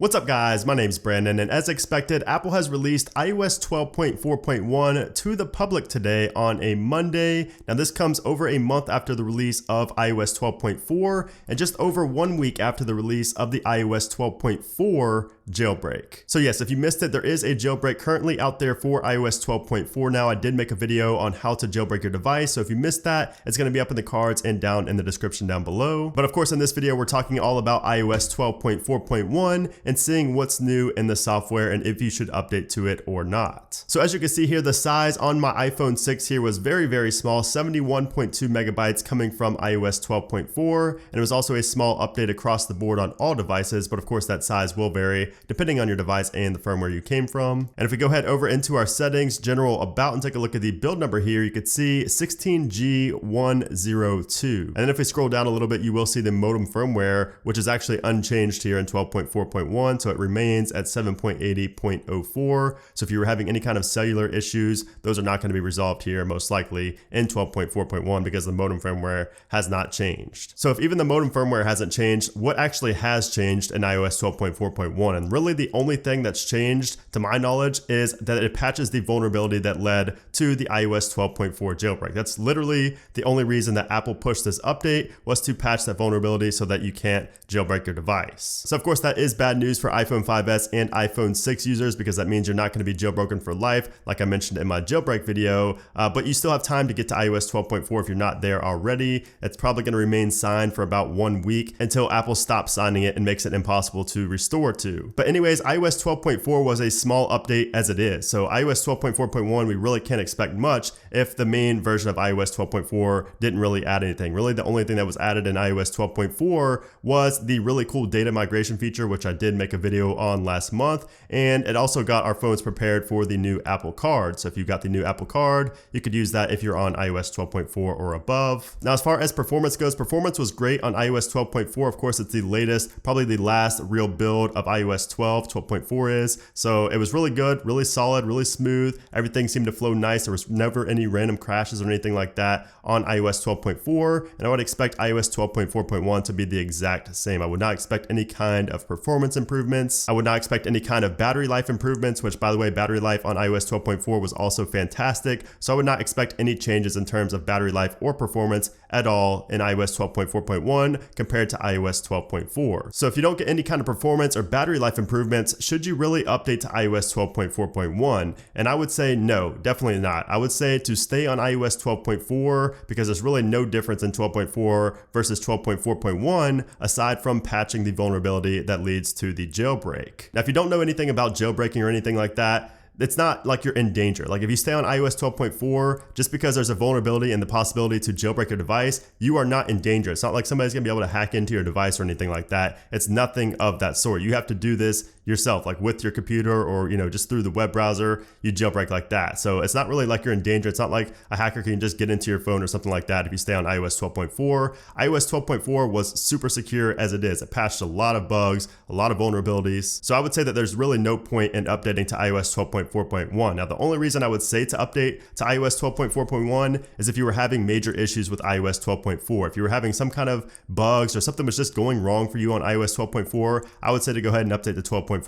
What's up guys, my name's Brandon, and as expected, Apple has released iOS 12.4.1 to the public today on a Monday. Now this comes over a month after the release of iOS 12.4 and just over 1 week after the release of the iOS 12.4 jailbreak. So yes, if you missed it, there is a jailbreak currently out there for iOS 12.4 now. I did make a video on how to jailbreak your device, so if you missed that, it's going to be up in the cards and down in the description down below. But of course in this video, we're talking all about iOS 12.4.1 and seeing what's new in the software and if you should update to it or not. So as you can see here, the size on my iPhone 6 here was very small, 71.2 megabytes coming from iOS 12.4, and it was also a small update across the board on all devices, but of course that size will vary depending on your device and the firmware you came from. And if we go ahead over into our settings, general about, and take a look at the build number here, you could see 16G102. And then if we scroll down a little bit, you will see the modem firmware, which is actually unchanged here in 12.4.1. So it remains at 7.80.04. So if you were having any kind of cellular issues, those are not going to be resolved here most likely in 12.4.1 because the modem firmware has not changed. So if even the modem firmware hasn't changed, what actually has changed in iOS 12.4.1? And really the only thing that's changed to my knowledge is that it patches the vulnerability that led to the iOS 12.4 jailbreak. That's literally the only reason that Apple pushed this update, was to patch that vulnerability so that you can't jailbreak your device. So of course that is bad news for iPhone 5s and iPhone 6 users, because that means you're not going to be jailbroken for life, like I mentioned in my jailbreak video, but you still have time to get to iOS 12.4 if you're not there already. It's probably going to remain signed for about 1 week until Apple stops signing it and makes it impossible to restore to. But anyways, iOS 12.4 was a small update as it is. So iOS 12.4.1, we really can't expect much if the main version of iOS 12.4 didn't really add anything. Really the only thing that was added in iOS 12.4 was the really cool data migration feature, which I did make a video on last month, and it also got our phones prepared for the new Apple Card. So if you got the new Apple Card, you could use that if you're on iOS 12.4 or above. Now as far as performance goes, performance was great on iOS 12.4. Of course, it's the latest, probably the last real build of iOS 12.4 is. So it was really good, really solid, really smooth. Everything seemed to flow nice. There was never any random crashes or anything like that on iOS 12.4, and I would expect iOS 12.4.1 to be the exact same. I would not expect any kind of performance improvements. I would not expect any kind of battery life improvements, which by the way, battery life on iOS 12.4 was also fantastic. So I would not expect any changes in terms of battery life or performance at all in iOS 12.4.1 compared to iOS 12.4. So if you don't get any kind of performance or battery life improvements, should you really update to iOS 12.4.1? And I would say no, definitely not. I would say to stay on iOS 12.4 because there's really no difference in 12.4 versus 12.4.1 aside from patching the vulnerability that leads to the jailbreak. Now, if you don't know anything about jailbreaking or anything like that, it's not like you're in danger. Like if you stay on iOS 12.4, just because there's a vulnerability and the possibility to jailbreak your device, you are not in danger. It's not like somebody's gonna be able to hack into your device or anything like that. It's nothing of that sort. You have to do this yourself, like with your computer or, just through the web browser, you jailbreak like that. So it's not really like you're in danger. It's not like a hacker can just get into your phone or something like that if you stay on iOS 12.4. iOS 12.4 was super secure as it is. It patched a lot of bugs, a lot of vulnerabilities. So I would say that there's really no point in updating to iOS 12.4.1. Now, the only reason I would say to update to iOS 12.4.1 is if you were having major issues with iOS 12.4. If you were having some kind of bugs or something was just going wrong for you on iOS 12.4, I would say to go ahead and update to 12.4.1.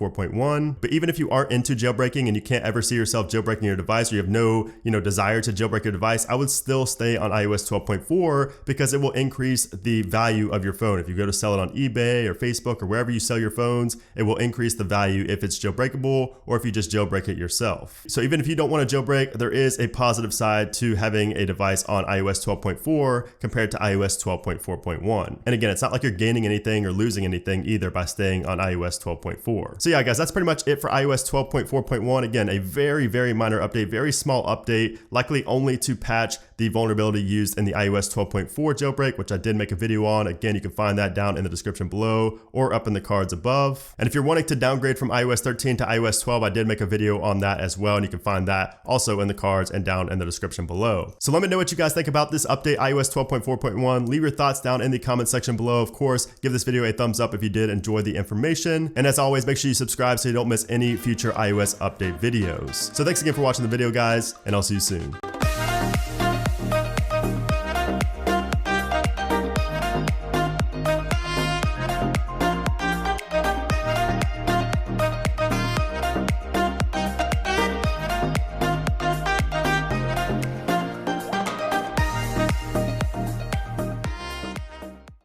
But even if you aren't into jailbreaking and you can't ever see yourself jailbreaking your device, or you have no, desire to jailbreak your device, I would still stay on iOS 12.4 because it will increase the value of your phone. If you go to sell it on eBay or Facebook or wherever you sell your phones, it will increase the value if it's jailbreakable or if you just jailbreak it yourself. So even if you don't want to jailbreak, there is a positive side to having a device on iOS 12.4 compared to iOS 12.4.1. And again, it's not like you're gaining anything or losing anything either by staying on iOS 12.4. So yeah, guys, that's pretty much it for iOS 12.4.1. Again, a very minor update, very small update, likely only to patch the vulnerability used in the iOS 12.4 jailbreak, which I did make a video on. Again, you can find that down in the description below or up in the cards above. And if you're wanting to downgrade from iOS 13 to iOS 12, I did make a video on that as well, and you can find that also in the cards and down in the description below. So let me know what you guys think about this update, iOS 12.4.1. Leave your thoughts down in the comment section below. Of course, give this video a thumbs up if you did enjoy the information. And as always, make sure you subscribe so you don't miss any future iOS update videos. So thanks again for watching the video, guys, and I'll see you soon.